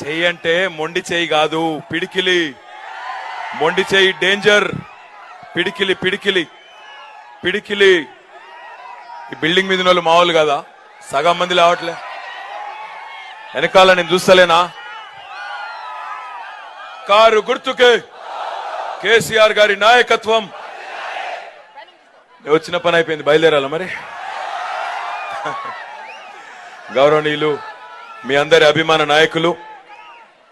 చెయ్యి అంటే మొండి చెయ్యి కాదు, పిడికిలి. మొండి చెయ్యి డేంజర్. పిడికిలి పిడికిలి పిడికిలి. ఈ బిల్డింగ్ మీద వాళ్ళు మామూలు కదా, సగం మంది రావట్లే. వెనకాల నేను చూస్తలేనా? కారు గుర్తుకే కేసీఆర్ గారి నాయకత్వం. వచ్చిన పని అయిపోయింది, బయలుదేరాల మరి. గౌరవనీయులు, మీ అందరి అభిమాన నాయకులు,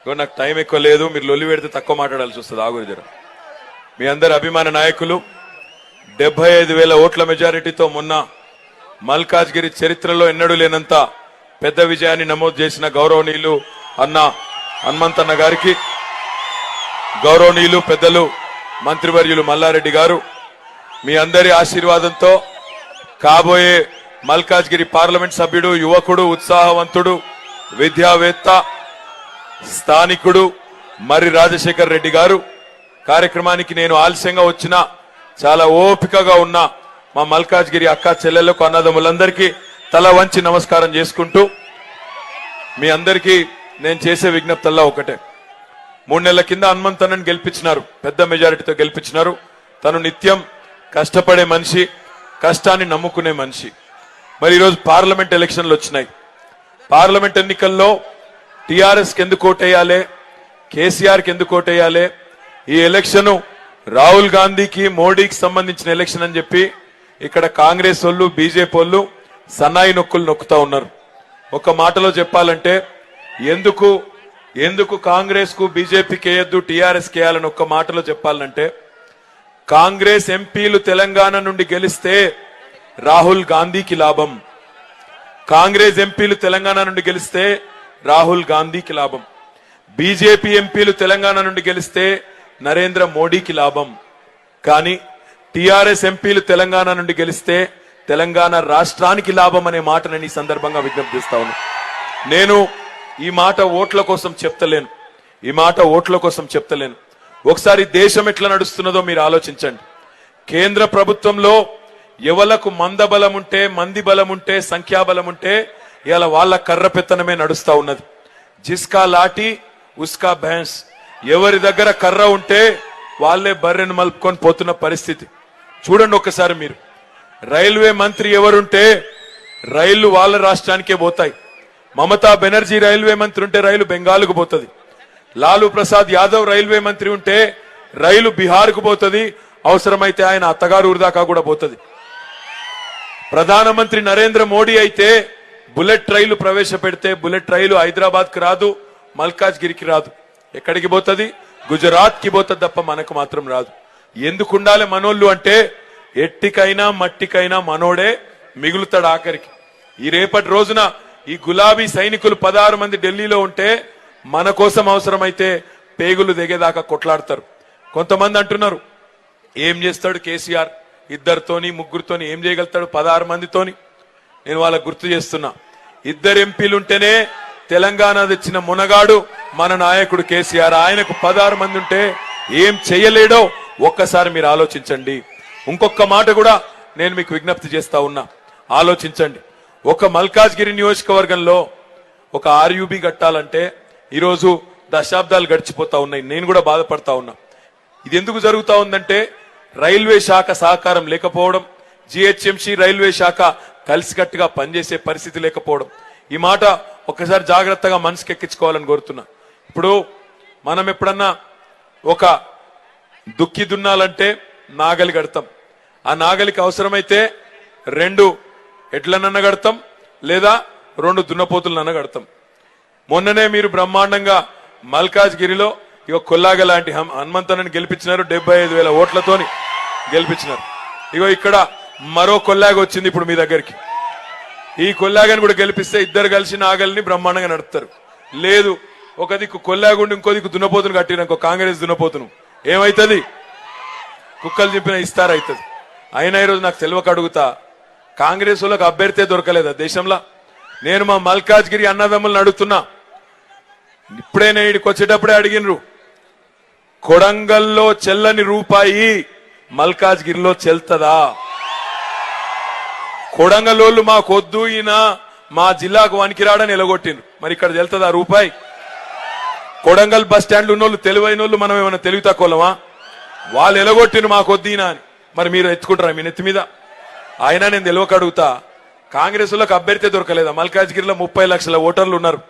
నాకు టైం ఎక్కువ లేదు, మీరు లొల్లి పెడితే తక్కువ మాట్లాడాల్సి వస్తుంది, ఆగురు జర. మీ అందరి అభిమాన నాయకులు 75,000 ఓట్ల మెజారిటీతో మొన్న మల్కాజ్గిరి చరిత్రలో ఎన్నడూ లేనంత పెద్ద విజయాన్ని నమోదు చేసిన గౌరవనీయులు అన్న హనుమంతన్న గారికి, గౌరవనీయులు పెద్దలు మంత్రివర్యులు మల్లారెడ్డి గారు, మీ అందరి ఆశీర్వాదంతో కాబోయే మల్కాజ్గిరి పార్లమెంట్ సభ్యుడు, యువకుడు, ఉత్సాహవంతుడు, విద్యావేత్త, స్థానికుడు మర్రి రాజశేఖర్ రెడ్డి గారు కార్యక్రమానికి నేను ఆలస్యంగా వచ్చిన చాలా ఓపికగా ఉన్న మా మల్కాజ్గిరి అక్క చెల్లెళ్లకు, అన్నదమ్ములందరికీ తల వంచి నమస్కారం చేసుకుంటూ, మీ అందరికీ నేను చేసే విజ్ఞప్తల్లా ఒకటే. 3 నెలల కింద హనుమంతన్నని గెలిపించినారు, పెద్ద మెజారిటీతో గెలిపించినారు. తను నిత్యం కష్టపడే మనిషి, కష్టాన్ని నమ్ముకునే మనిషి. మరి ఈరోజు పార్లమెంట్ ఎలక్షన్లు వచ్చినాయి. పార్లమెంట్ ఎన్నికల్లో టీఆర్ఎస్ కి ఎందుకు ఓటేయాలి, కేసీఆర్ కి ఎందుకు ఓటేయాలి, ఈ ఎలక్షన్ రాహుల్ గాంధీకి మోడీకి సంబంధించిన ఎలక్షన్ అని చెప్పి ఇక్కడ కాంగ్రెస్ వాళ్ళు, బీజేపీ వాళ్ళు సన్నాయి నొక్కులు నొక్కుతా ఉన్నారు. ఒక మాటలో చెప్పాలంటే ఎందుకు కాంగ్రెస్ కు బీజేపీకి వేయద్దు, టీఆర్ఎస్ కి వేయాలని ఒక్క మాటలో చెప్పాలంటే, కాంగ్రెస్ ఎంపీలు తెలంగాణ నుండి గెలిస్తే రాహుల్ గాంధీకి లాభం. కాంగ్రెస్ ఎంపీలు తెలంగాణ నుండి గెలిస్తే రాహుల్ గాంధీకి లాభం. బీజేపీ ఎంపీలు తెలంగాణ నుండి గెలిస్తే నరేంద్ర మోడీకి లాభం. కానీ టీఆర్ఎస్ ఎంపీలు తెలంగాణ నుండి గెలిస్తే తెలంగాణ రాష్ట్రానికి లాభం అనే మాట నేను ఈ సందర్భంగా విజ్ఞప్తి చేస్తా ఉన్నా. నేను ఈ మాట ఓట్ల కోసం చెప్తలేను, ఈ మాట ఓట్ల కోసం చెప్తలేను. ఒకసారి దేశం ఎట్లా నడుస్తున్నదో మీరు ఆలోచించండి. కేంద్ర ప్రభుత్వంలో ఎవలకు మందబలం ఉంటే, మంది బలం ఉంటే, సంఖ్యాబలం ఉంటే ఇలా వాళ్ళ కర్ర పెత్తనమే నడుస్తా ఉన్నది. జిస్కా లాఠీ ఉస్కా భైన్స్. ఎవరి దగ్గర కర్ర ఉంటే వాళ్లే బర్రెను మలుపుకొని పోతున్న పరిస్థితి చూడండి. ఒకసారి మీరు రైల్వే మంత్రి ఎవరుంటే రైళ్లు వాళ్ళ రాష్ట్రానికే పోతాయి. మమతా బెనర్జీ రైల్వే మంత్రి ఉంటే రైలు బెంగాల్కు పోతుంది. లాలూ ప్రసాద్ యాదవ్ రైల్వే మంత్రి ఉంటే రైలు బీహార్కు పోతుంది. అవసరమైతే ఆయన అత్తగారు ఊరు దాకా కూడా పోతుంది. ప్రధానమంత్రి నరేంద్ర మోడీ అయితే బుల్లెట్ రైలు ప్రవేశపెడితే బుల్లెట్ రైలు హైదరాబాద్ కు రాదు, మల్కాజ్గిరికి రాదు. ఎక్కడికి పోతుంది? గుజరాత్ కి పోతుంది తప్ప మనకు మాత్రం రాదు. ఎందుకుండాలి మనోళ్ళు అంటే, ఎట్టికైనా మట్టికైనా మనోడే మిగులుతాడు ఆఖరికి. ఈ రేపటి రోజున ఈ గులాబీ సైనికులు 16 మంది ఢిల్లీలో ఉంటే మన కోసం అవసరమైతే పేగులు దిగేదాకా కొట్లాడతారు. కొంతమంది అంటున్నారు, ఏం చేస్తాడు కేసీఆర్, 2తోని 3తోని ఏం చేయగలుగుతాడు 16 మందితోని? నేను వాళ్ళకు గుర్తు చేస్తున్నా, 2 ఎంపీలుంటేనే తెలంగాణ తెచ్చిన మునగాడు మన నాయకుడు కేసీఆర్. ఆయనకు 16 మంది ఉంటే ఏం చెయ్యలేడో ఒక్కసారి మీరు ఆలోచించండి. ఇంకొక మాట కూడా నేను మీకు విజ్ఞప్తి చేస్తా ఉన్నా, ఆలోచించండి. ఒక మల్కాజ్గిరి నియోజకవర్గంలో ఒక ఆర్యూబీ కట్టాలంటే ఈరోజు దశాబ్దాలు గడిచిపోతా ఉన్నాయి. నేను కూడా బాధపడతా ఉన్నా. ఇది ఎందుకు జరుగుతా ఉందంటే, రైల్వే శాఖ సహకారం లేకపోవడం, జిహెచ్ఎంసీ రైల్వే శాఖ కలిసికట్టుగా పనిచేసే పరిస్థితి లేకపోవడం. ఈ మాట ఒక్కసారి జాగ్రత్తగా మనసుకి ఎక్కించుకోవాలని కోరుతున్నా. ఇప్పుడు మనం ఎప్పుడన్నా ఒక దుక్కి దున్నాలంటే నాగలి కడతాం. ఆ నాగలికి అవసరమైతే 2 ఎడ్లనన్న కడతాం, లేదా 2 దున్నపోతులనన్న కడతాం. మొన్ననే మీరు బ్రహ్మాండంగా మల్కాజ్గిరిలో ఇక కొల్లాగ లాంటి హనుమంతన్నని గెలిపించినారు, 75,000 ఓట్లతోని గెలిపించినారు. ఇగో ఇక్కడ మరో కొల్లాగ వచ్చింది ఇప్పుడు మీ దగ్గరికి. ఈ కొల్లాగని కూడా గెలిపిస్తే 2 కలిసి నాగల్ని బ్రహ్మాండంగా నడుపుతారు. లేదు, ఒక దిక్కు కొల్లాగుండి ఇంకో దిక్కు దున్నపోతును కట్టిన కాంగ్రెస్ దున్నపోతును ఏమైతుంది? కుక్కలు చింపిన ఇస్తారైతుంది. అయినా ఈరోజు నాకు తెలియక అడుగుతా, కాంగ్రెస్ వాళ్ళకి అభ్యర్థే దొరకలేదా దేశంలో? నేను మా మల్కాజ్గిరి అన్నదమ్ములను అడుగుతున్నా. ఇప్పుడే నేను ఇక్కడికి వచ్చేటప్పుడే అడిగినరు, కొడంగల్లో చెల్లని రూపాయి మల్కాజ్గిరిలో చెల్తదా? కొడంగలోళ్ళు మాకొద్దు, ఈయన మా జిల్లాకు వనికిరాడని ఎలగొట్టిండ్రు. మరి ఇక్కడ చెల్తదా రూపాయి? కొడంగల్ బస్ స్టాండ్ ఉన్నోళ్ళు తెలివైన వాళ్ళు మనం ఏమైనా తెలివి తక్కువలమా? వాళ్ళు ఎలగొట్టిన మాకు వద్దీనా అని మరి మీరు ఎత్తుకుంటారా మీ నెత్తి మీద? అయినా నేను తెలియక అడుగుతా, కాంగ్రెస్ వాళ్ళకి అభ్యర్థి దొరకలేదా? మల్కాజ్గిరిలో 30 లక్షల ఓటర్లు ఉన్నారు,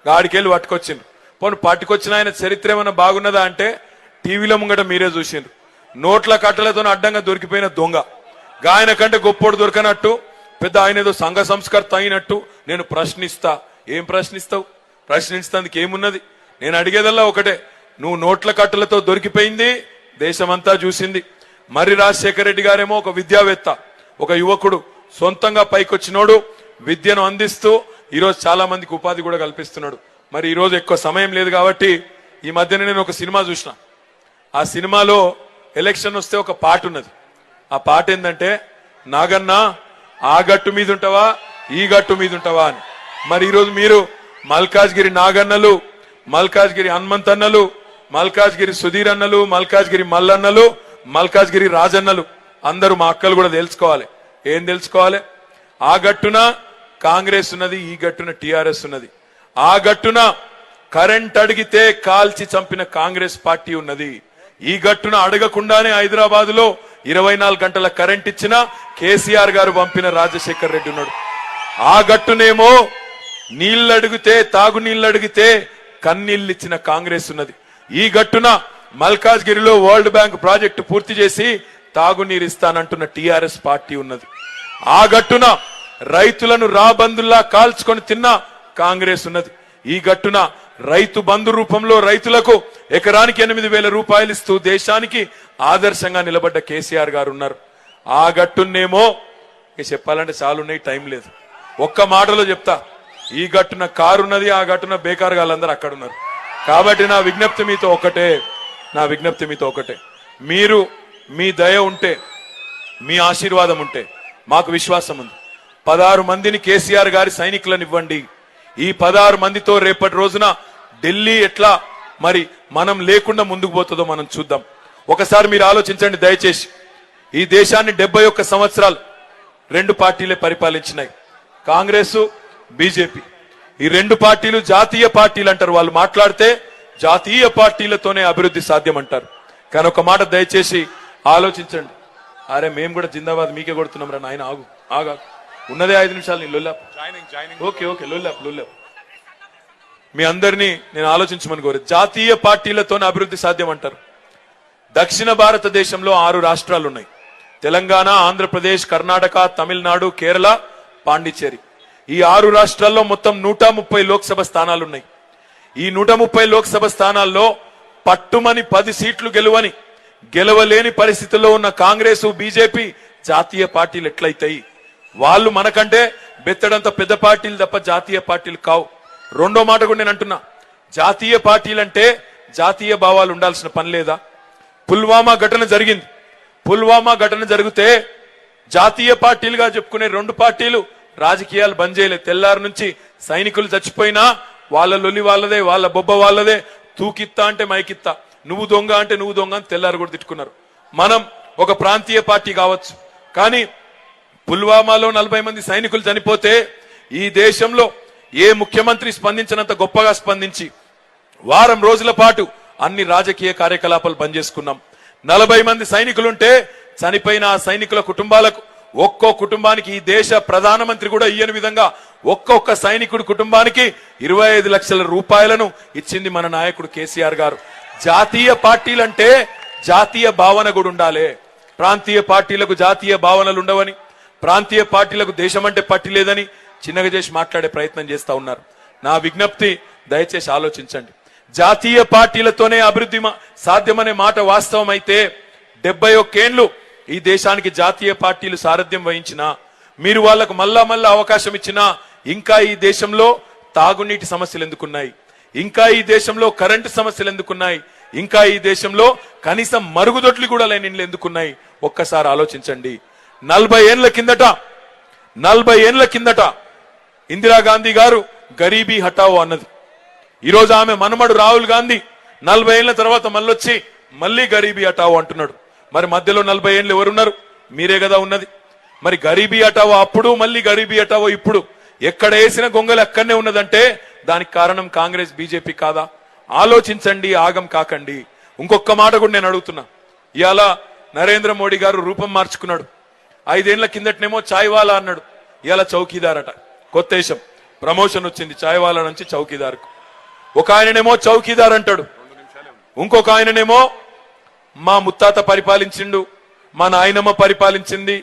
గాడికెళ్ళి పట్టుకొచ్చిండ్రు. పోను పట్టుకొచ్చిన ఆయన చరిత్ర ఏమైనా బాగున్నదా అంటే టీవీలో ముంగట మీరే చూసిండ్రు. నోట్ల కట్టలతో అడ్డంగా దొరికిపోయిన దొంగ, గాయన కంటే గొప్పోడు దొరకనట్టు పెద్ద ఆయన ఏదో సంఘ సంస్కర్త అయినట్టు నేను ప్రశ్నిస్తా. ఏం ప్రశ్నిస్తావు? ప్రశ్నించడానికి ఏమున్నది? నేను అడిగేదల్లా ఒకటే, నువ్వు నోట్ల కట్టలతో దొరికిపోయింది దేశమంతా చూసింది. మర్రి రాజశేఖర రెడ్డి గారేమో ఒక విద్యావేత్త, ఒక యువకుడు, సొంతంగా పైకొచ్చినోడు, విద్యను అందిస్తూ ఈరోజు చాలా మందికి ఉపాధి కూడా కల్పిస్తున్నాడు. మరి ఈరోజు ఎక్కువ సమయం లేదు కాబట్టి ఈ మధ్యన నేను ఒక సినిమా చూసిన. ఆ సినిమాలో ఎలక్షన్ వస్తే ఒక పాట ఉన్నది. ఆ పాట ఏంటంటే, నాగన్న ఆ గట్టు మీద ఉంటావా ఈ గట్టు మీద ఉంటావా అని. మరి ఈరోజు మీరు మల్కాజ్గిరి నాగన్నలు, మల్కాజ్గిరి హనుమంతన్నలు, మల్కాజ్గిరి సుధీర్ అన్నలు, మల్కాజ్గిరి మల్లన్నలు, మల్కాజ్గిరి రాజన్నలు అందరూ మా అక్కలు కూడా తెలుసుకోవాలి. ఏం తెలుసుకోవాలి? ఆ గట్టున కాంగ్రెస్ ఉన్నది, ఈ గట్టున టిఆర్ఎస్ ఉన్నది. ఆ గట్టున కరెంట్ అడిగితే కాల్చి చంపిన కాంగ్రెస్ పార్టీ ఉన్నది. ఈ గట్టున అడగకుండానే హైదరాబాద్ లో 24 గంటల కరెంట్ ఇచ్చిన కేసీఆర్ గారు పంపిన రాజశేఖర్ రెడ్డి ఉన్నాడు. ఆ గట్టునేమో నీళ్లు అడిగితే, తాగునీళ్లు అడిగితే కన్నీళ్లు ఇచ్చిన కాంగ్రెస్ ఉన్నది. ఈ గట్టున మల్కాజ్గిరిలో వరల్డ్ బ్యాంక్ ప్రాజెక్టు పూర్తి చేసి తాగునీరు ఇస్తానంటున్న టిఆర్ఎస్ పార్టీ ఉన్నది. ఆ గట్టున రైతులను రాబందుల్లా కాల్చుకొని తిన్న కాంగ్రెస్ ఉన్నది. ఈ గట్టున రైతు బంధు రూపంలో రైతులకు ఎకరానికి 8,000 రూపాయలు ఇస్తూ దేశానికి ఆదర్శంగా నిలబడ్డ కేసీఆర్ గారు ఉన్నారు. ఆ గట్టునేమో చెప్పాలంటే చాలా ఉన్నాయి, టైం లేదు. ఒక్క మాటలో చెప్తా, ఈ గట్టున కారు ఉన్నది, ఆ గట్టున బేకార్ గాళ్ళందరూ అక్కడ ఉన్నారు. కాబట్టి నా విజ్ఞప్తి మీతో ఒకటే, మీరు మీ దయ ఉంటే, మీ ఆశీర్వాదం ఉంటే, మాకు విశ్వాసం ఉంది, 16 మందిని కేసీఆర్ గారి సైనికులను ఇవ్వండి. ఈ 16 మందితో రేపటి రోజున ఢిల్లీ ఎట్లా మరి మనం లేకుండా ముందుకు పోతుందో మనం చూద్దాం. ఒకసారి మీరు ఆలోచించండి దయచేసి. ఈ దేశాన్ని 71 సంవత్సరాలు 2 పార్టీలే పరిపాలించినాయి, కాంగ్రెస్, బీజేపీ. ఈ 2 పార్టీలు జాతీయ పార్టీలు అంటారు. వాళ్ళు మాట్లాడితే జాతీయ పార్టీలతోనే అభివృద్ధి సాధ్యం అంటారు. కానీ ఒక మాట దయచేసి ఆలోచించండి. అరే మేము కూడా జిందాబాద్ మీకే కొడుతున్నాం రా నాయన, ఆగా ఉన్నదే 5 నిమిషాలు. నీ లొల్లాప్ ఓకే లొల్లాప్. మీ అందరినీ నేను ఆలోచించమని కోరు. జాతీయ పార్టీలతోనే అభివృద్ధి సాధ్యం అంటారు. దక్షిణ భారతదేశంలో 6 రాష్ట్రాలు ఉన్నాయి: తెలంగాణ, ఆంధ్రప్రదేశ్, కర్ణాటక, తమిళనాడు, కేరళ, పాండిచ్చేరి. ఈ 6 రాష్ట్రాల్లో మొత్తం 130 లోక్సభ స్థానాలు ఉన్నాయి. ఈ 130 లోక్సభ స్థానాల్లో పట్టుమని 10 సీట్లు గెలవలేని పరిస్థితుల్లో ఉన్న కాంగ్రెస్, బీజేపీ జాతీయ పార్టీలు ఎట్లయితాయి? వాళ్ళు మనకంటే బెత్తడంత పెద్ద పార్టీలు తప్ప జాతీయ పార్టీలు కావు. రెండో మాట కూడా నేను అంటున్నా, జాతీయ పార్టీలంటే జాతీయ భావాలు ఉండాల్సిన పని లేదా? పుల్వామా ఘటన జరిగింది. పుల్వామా ఘటన జరిగితే జాతీయ పార్టీలుగా చెప్పుకునే 2 పార్టీలు రాజకీయాలు బంద్ చేయలేదు. తెల్లారు నుంచి సైనికులు చచ్చిపోయినా వాళ్ళ లొల్లి వాళ్ళదే, వాళ్ళ బొబ్బ వాళ్ళదే. తూకిత్తా అంటే మైకిత్తా, నువ్వు దొంగ అంటే నువ్వు దొంగ అని తెల్లారు కూడా తిట్టుకున్నారు. మనం ఒక ప్రాంతీయ పార్టీ కావచ్చు, కానీ పుల్వామాలో 40 మంది సైనికులు చనిపోతే ఈ దేశంలో ఏ ముఖ్యమంత్రి స్పందించినంత గొప్పగా స్పందించి వారం రోజుల పాటు అన్ని రాజకీయ కార్యకలాపాలు బంద్ చేసుకున్నాం. 40 మంది సైనికులుంటే చనిపోయిన ఆ సైనికుల కుటుంబాలకు ఒక్కో కుటుంబానికి ఈ దేశ ప్రధానమంత్రి కూడా ఇయ్యని విధంగా ఒక్కొక్క సైనికుడి కుటుంబానికి 25 లక్షల రూపాయలను ఇచ్చింది మన నాయకుడు కేసీఆర్ గారు. జాతీయ పార్టీలంటే జాతీయ భావన కూడా ఉండాలి. ప్రాంతీయ పార్టీలకు జాతీయ భావనలు ఉండవని, ప్రాంతీయ పార్టీలకు దేశం అంటే పట్టి లేదని చిన్నగా చేసి మాట్లాడే ప్రయత్నం చేస్తా ఉన్నారు. నా విజ్ఞప్తి, దయచేసి ఆలోచించండి. జాతీయ పార్టీలతోనే అభివృద్ధి సాధ్యమనే మాట వాస్తవం అయితే 71 ఏళ్లు ఈ దేశానికి జాతీయ పార్టీలు సారథ్యం వహించినా, మీరు వాళ్లకు మళ్ళా అవకాశం ఇచ్చినా ఇంకా ఈ దేశంలో తాగునీటి సమస్యలు ఎందుకున్నాయి? ఇంకా ఈ దేశంలో కరెంటు సమస్యలు ఎందుకున్నాయి? ఇంకా ఈ దేశంలో కనీసం మరుగుదొడ్లు కూడా లేని ఇండ్లు ఎందుకున్నాయి? ఒక్కసారి ఆలోచించండి. 40 ఏళ్ల కిందట ఇందిరాగాంధీ గారు గరీబీ హటావో అన్నది. ఈరోజు ఆమె మనమడు రాహుల్ గాంధీ 40 ఏళ్ల తర్వాత మళ్ళీ గరీబీ హటావో అంటున్నాడు. మరి మధ్యలో 40 ఏళ్ళు ఎవరున్నారు? మీరే కదా ఉన్నది. మరి గరీబీ హటావో అప్పుడు, మళ్ళీ గరీబీ హటావో ఇప్పుడు. ఎక్కడ వేసిన గొంగలు అక్కడనే ఉన్నదంటే దానికి కారణం కాంగ్రెస్, బీజేపీ కాదా? ఆలోచించండి, ఆగం కాకండి. ఇంకొక మాట కూడా నేను అడుగుతున్నా. ఇవాళ నరేంద్ర మోడీ గారు రూపం మార్చుకున్నాడు. 5 ఏళ్ల కిందటనేమో చాయ్వాలా అన్నాడు, ఇవాళ చౌకీదారట. కొత్త దేశం ప్రమోషన్ వచ్చింది చాయ్వాలా నుంచి చౌకీదార్కు. ఒక ఆయననేమో చౌకీదార్ అంటాడు, ఇంకొక ఆయననేమో మా ముత్తాత పరిపాలించిండు, మా నాయనమ్మ పరిపాలించింది,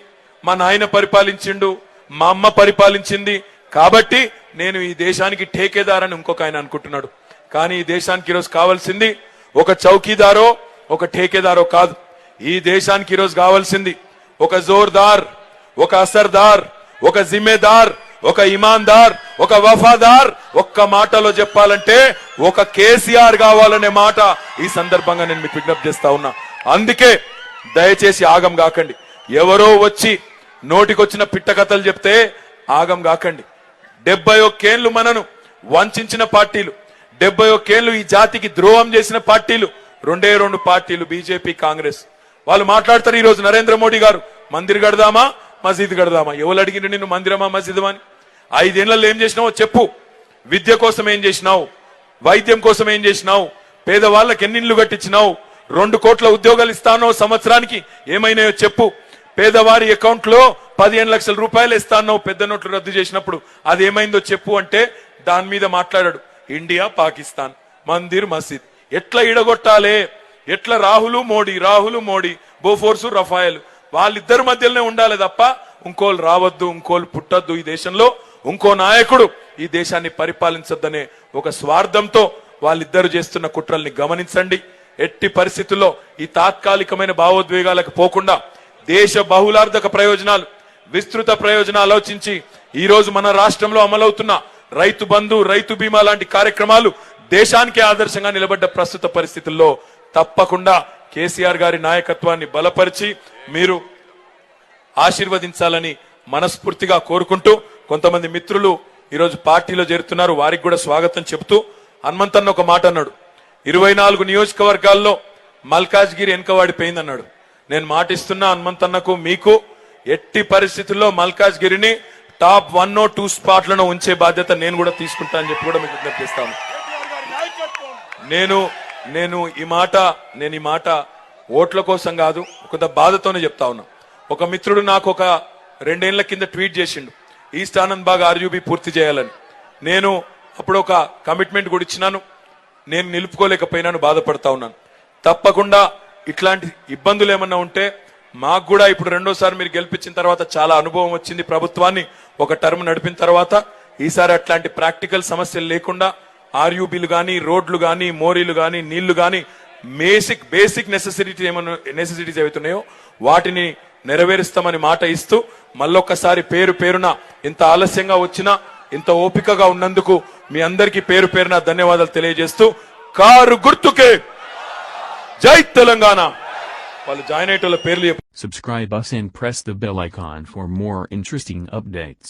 మా నాయన పరిపాలించిండు, మా అమ్మ పరిపాలించింది, కాబట్టి నేను ఈ దేశానికి ఠేకేదార్ అని ఇంకొక ఆయన అనుకుంటున్నాడు. కానీ ఈ దేశానికి ఈరోజు కావాల్సింది ఒక చౌకీదారో ఒక ఠేకేదారో కాదు. ఈ దేశానికి ఈరోజు కావాల్సింది ఒక జోర్దార్, ఒక అసర్దార్, ఒక జిమ్మేదార్, ఒక ఇమాందార్, ఒక వఫాదార్. ఒక్క మాటలో చెప్పాలంటే ఒక కేసీఆర్ కావాలనే మాట ఈ సందర్భంగా నేను మీకు విజ్ఞప్తి చేస్తా ఉన్నా. అందుకే దయచేసి ఆగం కాకండి. ఎవరో వచ్చి నోటికొచ్చిన పిట్ట కథలు చెప్తే ఆగం కాకండి. 71 ఏళ్లు మనను వంచిన పార్టీలు, 71 ఏళ్లు ఈ జాతికి ద్రోహం చేసిన పార్టీలు 2 పార్టీలు, బీజేపీ, కాంగ్రెస్. వాళ్ళు మాట్లాడతారు ఈ రోజు నరేంద్ర మోడీ గారు మందిర్ కడదామా మసీద్ కడదామా. ఎవరు అడిగిన నిన్ను మందిరమా మసీదమా అని? 5 ఏళ్లలో ఏం చేసినావో చెప్పు. విద్య కోసం ఏం చేసినావు, వైద్యం కోసం ఏం చేసినావు, పేదవాళ్ళకి ఎన్ని ఇళ్లు కట్టించినావు, 2 కోట్ల ఉద్యోగాలు ఇస్తానో సంవత్సరానికి ఏమైనాయో చెప్పు. పేదవారి అకౌంట్ లో 15 లక్షల రూపాయలు ఇస్తానో పెద్ద నోట్లు రద్దు చేసినప్పుడు అది ఏమైందో చెప్పు అంటే దాని మీద మాట్లాడాడు. ఇండియా పాకిస్తాన్, మందిర్ మసీద్ ఎట్లా ఇడగొట్టాలే, ఎట్లా రాహుల్ మోడీ బోఫోర్సు రఫాయల్ వాళ్ళిద్దరి మధ్యలోనే ఉండాలి తప్ప ఇంకోళ్ళు రావద్దు, ఇంకోళ్ళు పుట్టద్దు. ఈ దేశంలో ఇంకో నాయకుడు ఈ దేశాన్ని పరిపాలించద్దనే ఒక స్వార్థంతో వాళ్ళిద్దరు చేస్తున్న కుట్రల్ని గమనించండి. ఎట్టి పరిస్థితుల్లో ఈ తాత్కాలికమైన భావోద్వేగాలకు పోకుండా దేశ బహుళార్థక ప్రయోజనాలు, విస్తృత ప్రయోజనాలు ఆలోచించి ఈ రోజు మన రాష్ట్రంలో అమలవుతున్న రైతు బంధు, రైతు బీమా లాంటి కార్యక్రమాలు దేశానికే ఆదర్శంగా నిలబడ్డ ప్రస్తుత పరిస్థితుల్లో తప్పకుండా కేసీఆర్ గారి నాయకత్వాన్ని బలపరిచి మీరు ఆశీర్వదించాలని మనస్ఫూర్తిగా కోరుకుంటూ, కొంతమంది మిత్రులు ఈరోజు పార్టీలో చేరుతున్నారు, వారికి కూడా స్వాగతం చెబుతూ, హనుమంతన్న ఒక మాట అన్నాడు, 24 నియోజకవర్గాల్లో మల్కాజ్గిరి వెనుకవాడిపోయిందన్నాడు. నేను మాటిస్తున్నా హనుమంతన్నకు, మీకు ఎట్టి పరిస్థితుల్లో మల్కాజ్గిరిని టాప్ 1 or 2 స్పాట్లను ఉంచే బాధ్యత నేను కూడా తీసుకుంటా అని చెప్పి కూడా మీకు విజ్ఞప్తి చేస్తాను. నేను ఈ మాట ఓట్ల కోసం కాదు, కొంత బాధతోనే చెప్తా ఉన్నా. ఒక మిత్రుడు నాకు ఒక 2 ఏళ్ల కింద ట్వీట్ చేసిండు, ఈస్ట్ ఆనంద్ బాగ్ ఆర్యూబీ పూర్తి చేయాలని. నేను అప్పుడు ఒక కమిట్మెంట్ కూడా ఇచ్చినాను, నేను నిలుపుకోలేకపోయినాను, బాధపడతా ఉన్నాను. తప్పకుండా ఇట్లాంటి ఇబ్బందులు ఏమన్నా ఉంటే మాకు కూడా ఇప్పుడు 2వ సారి మీరు గెలిపించిన తర్వాత చాలా అనుభవం వచ్చింది, ప్రభుత్వాన్ని ఒక టర్మ్ నడిపిన తర్వాత. ఈసారి అట్లాంటి ప్రాక్టికల్ సమస్యలు లేకుండా ఆర్యూబీలు గానీ, రోడ్లు గానీ, మోరీలు గానీ, నీళ్లు గానీ, బేసిక్ నెసెసిటీస్ ఏవైతున్నాయో వాటిని నెరవేరుస్తామని మాట ఇస్తూ, మళ్ళొక్కసారి పేరున ఇంత ఆలస్యంగా వచ్చినా ఇంత ఓపికగా ఉన్నందుకు మీ అందరికీ పేరున ధన్యవాదాలు తెలియజేస్తూ, కారు గుర్తుకే జై తెలంగాణ. వాళ్ళు జాయిన్ అయ్యేటోళ్ళ పేర్లు Subscribe us and press the bell icon for more interesting updates.